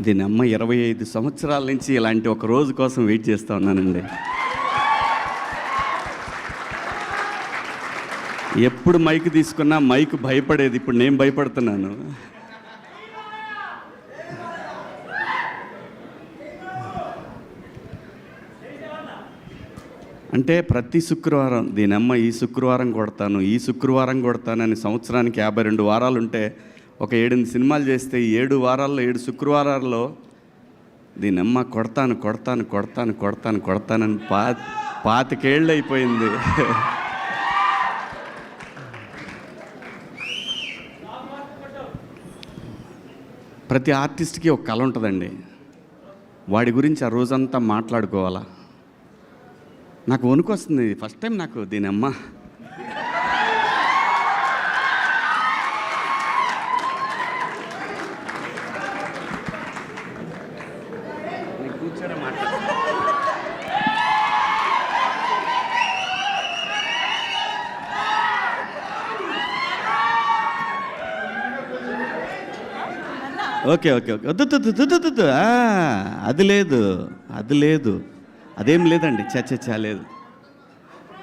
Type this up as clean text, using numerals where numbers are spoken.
దీనమ్మ 25 సంవత్సరాల నుంచి ఇలాంటి ఒక రోజు కోసం వెయిట్ చేస్తూ ఉన్నానండి. ఎప్పుడు మైక్ తీసుకున్నా మైక్ భయపడేది, ఇప్పుడు నేను భయపడుతున్నాను. అంటే ప్రతి శుక్రవారం దీనమ్మ ఈ శుక్రవారం కొడతాను, ఈ శుక్రవారం కొడతానని సంవత్సరానికి 52 వారాలు ఉంటే ఒక 7 సినిమాలు చేస్తే 7 వారాల్లో 7 శుక్రవారాల్లో దీనమ్మ కొడతాను కొడతాను కొడతాను కొడతాను కొడతానని 25 ఏళ్ళు అయిపోయింది. ప్రతి ఆర్టిస్ట్కి ఒక కళ ఉంటుందండి. వాడి గురించి ఆ రోజంతా మాట్లాడుకోవాలా. నాకు వణుకు వస్తుంది ఫస్ట్ టైం నాకు దీనమ్మ. ఓకే ఓకే ఓకే వద్దు అది లేదు అదేం లేదండి, చచ్చ లేదు.